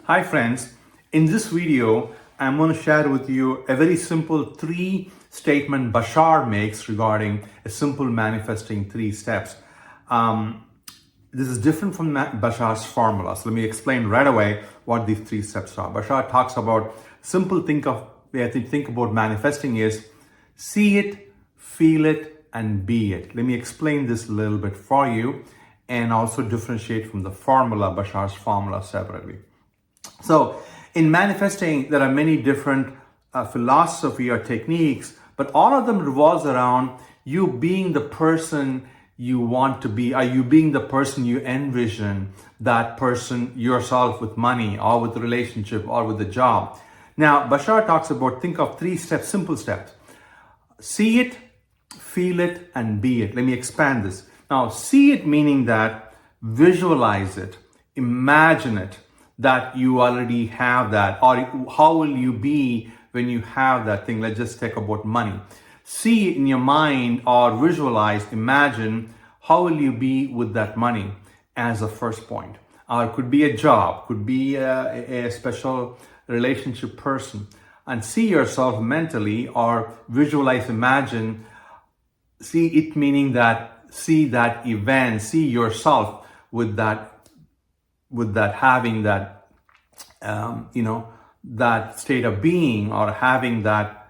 Hi friends, in this video, I'm going to share with you a very simple 3-statement Bashar makes regarding a simple manifesting 3 steps. This is different from Bashar's formula. So let me explain right away what these 3 steps are. Bashar talks about simple way I think about manifesting is see it, feel it, and be it. Let me explain this a little bit for you and also differentiate from the formula, Bashar's formula separately. So in manifesting, there are many different philosophy or techniques, but all of them revolves around you being the person you want to be. Are you being the person you envision that person yourself with money or with the relationship or with the job? Now, Bashar talks about, think of 3 steps, simple steps. See it, feel it, and be it. Let me expand this. Now, see it meaning that visualize it, imagine it, that you already have that, or how will you be when you have that thing? Let's just talk about money. See it in your mind or visualize, imagine, how will you be with that money as a first point. Or it could be a job, could be a special relationship person. And see yourself mentally or visualize, imagine, see it meaning that, see that event, see yourself with that having that, that state of being or having that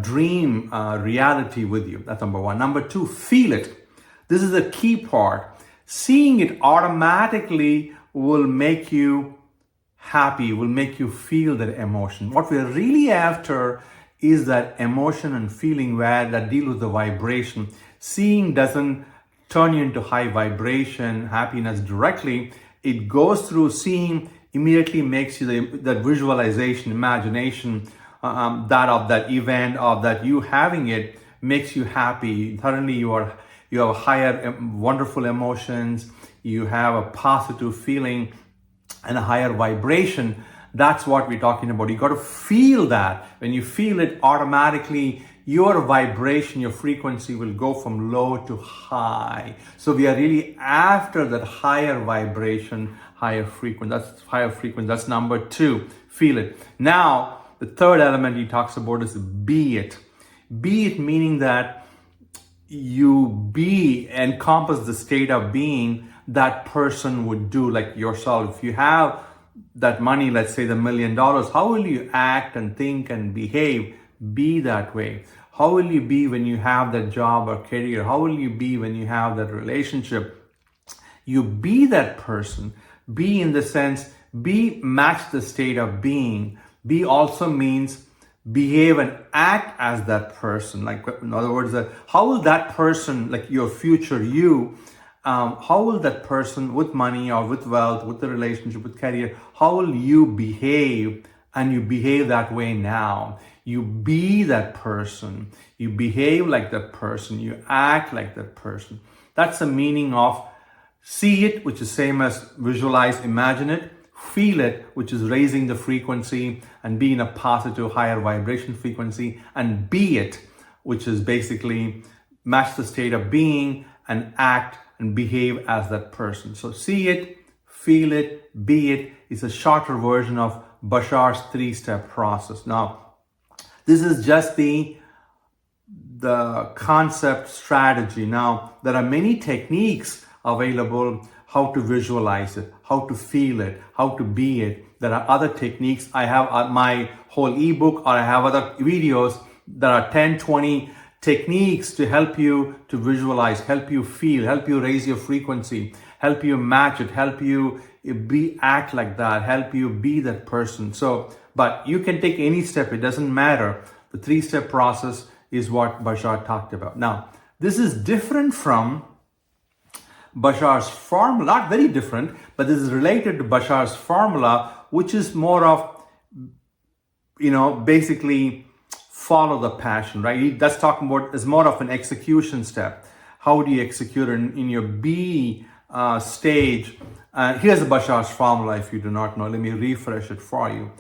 dream reality with you. That's number 1. Number 2, feel it. This is a key part. Seeing it automatically will make you happy, will make you feel that emotion. What we're really after is that emotion and feeling that deal with the vibration. Seeing doesn't turn you into high vibration, happiness directly. It goes through seeing, immediately makes you that visualization, imagination, that of that event, of that you having it, makes you happy. Suddenly you have higher wonderful emotions, you have a positive feeling and a higher vibration. That's what we're talking about. You got to feel that. When you feel it, automatically your vibration, your frequency will go from low to high. So we are really after that higher vibration, higher frequency. That's number 2. Feel it. Now, the third element he talks about is be it. Be it meaning that you encompass the state of being that person would do, like yourself. If you have that money, let's say the $1 million, how will you act and think and behave? Be that way. How will you be when you have that job or career? How will you be when you have that relationship? You be that person. Be in the sense, match the state of being. Be also means behave and act as that person. Like, in other words, how will that person, like your future you, how will that person with money or with wealth, with the relationship, with career, how will you behave? And you behave that way now. You be that person. You behave like that person. You act like that person. That's the meaning of see it, which is same as visualize, imagine it. Feel it, which is raising the frequency and be in a positive, higher vibration frequency. And be it, which is basically match the state of being and act and behave as that person. So see it, feel it, be it is a shorter version of Bashar's 3-step process. Now, this is just the concept strategy. Now, there are many techniques available, how to visualize it, how to feel it, how to be it. There are other techniques. I have my whole ebook, or I have other videos. There are 10, 20 techniques to help you to visualize, help you feel, help you raise your frequency, help you match it, help you act like that, help you be that person. So, but you can take any step, it doesn't matter. The 3-step process is what Bashar talked about. Now, this is different from Bashar's formula, not very different, but this is related to Bashar's formula, which is more of, basically follow the passion, right? That's talking about is more of an execution step. How do you execute in your B stage? Here's Bashar's formula if you do not know. Let me refresh it for you.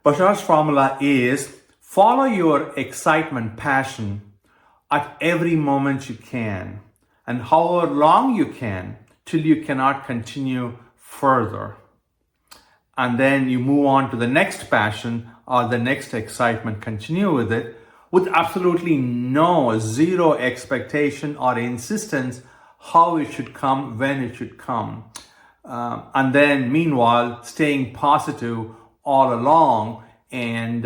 Bashar's formula is follow your excitement, passion at every moment you can and however long you can till you cannot continue further. and then you move on to the next passion or the next excitement, continue with it with absolutely zero expectation or insistence how it should come, when it should come. And then meanwhile, staying positive all along and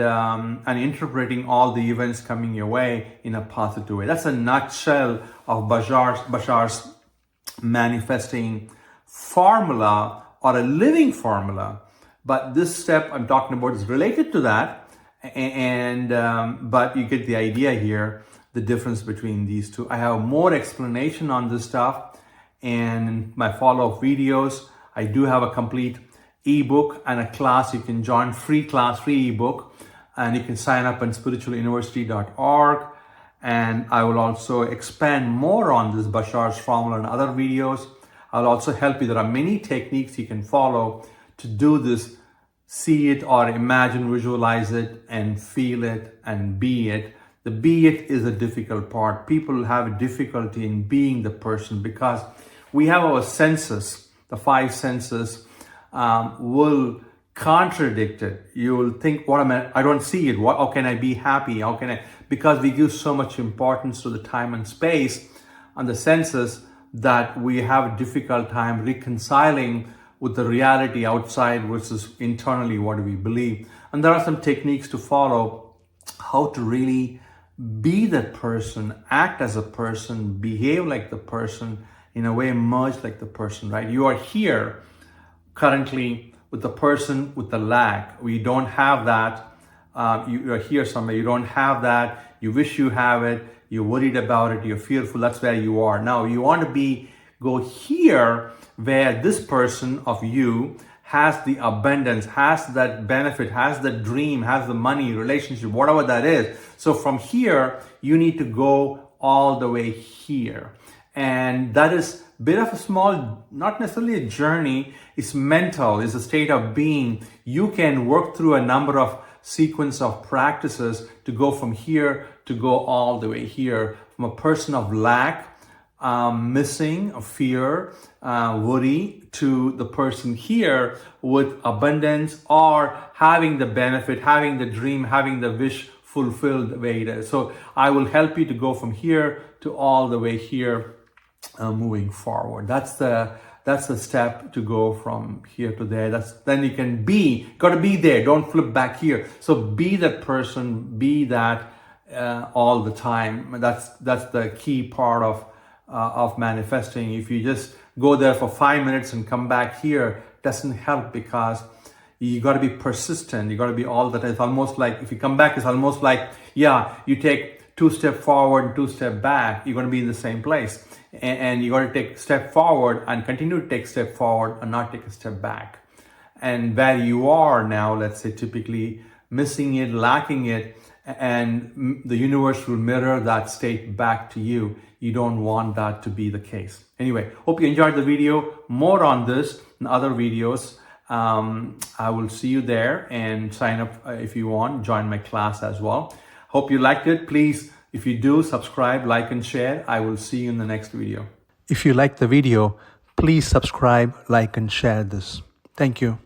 interpreting all the events coming your way in a positive way. That's a nutshell of Bashar's manifesting formula or a living formula. But this step I'm talking about is related to that, but you get the idea here, the difference between these two. I have more explanation on this stuff, and in my follow-up videos, I do have a complete ebook and a class you can join, free class, free ebook, and you can sign up on spiritualuniversity.org. And I will also expand more on this Bashar's formula in other videos. I'll also help you. There are many techniques you can follow to do this. See it or imagine, visualize it and feel it and be it. The be it is a difficult part. People have difficulty in being the person because we have our senses, the five senses will contradict it. You will think, what am I don't see it. How can I be happy? How can I? Because we give so much importance to the time and space and the senses that we have a difficult time reconciling with the reality outside versus internally what do we believe. And there are some techniques to follow how to really be that person, act as a person, behave like the person, in a way merge like the person, right? You are here currently with the person with the lack. We don't have that. You are here somewhere, you don't have that. You wish you have it. You're worried about it. You're fearful. That's where you are. Now you want to go here where this person of you has the abundance, has that benefit, has the dream, has the money, relationship, whatever that is. So from here, you need to go all the way here. And that is a bit of a small, not necessarily a journey, it's mental, it's a state of being. You can work through a number of sequence of practices to go from here to go all the way here. From a person of lack, missing, fear, worry, to the person here with abundance or having the benefit, having the dream, having the wish fulfilled the way it is. So I will help you to go from here to all the way here, moving forward. That's the step to go from here to there. Then you can got to be there. Don't flip back here. So be that person, be that all the time. That's the key part of manifesting. If you just go there for 5 minutes and come back here, doesn't help, because you got to be persistent. You got to be all the time. It's almost like if you come back, it's almost like, you take 2 steps forward and 2 steps back, you're going to be in the same place. And you got to take a step forward and continue to take a step forward and not take a step back. And where you are now, let's say typically missing it, lacking it, and the universe will mirror that state back to you. You don't want that to be the case. Anyway, hope you enjoyed the video. More on this in other videos. I will see you there, and sign up if you want, join my class as well. Hope you liked it. Please, if you do, subscribe, like, and share. I will see you in the next video. If you like the video, please subscribe, like, and share this. Thank you.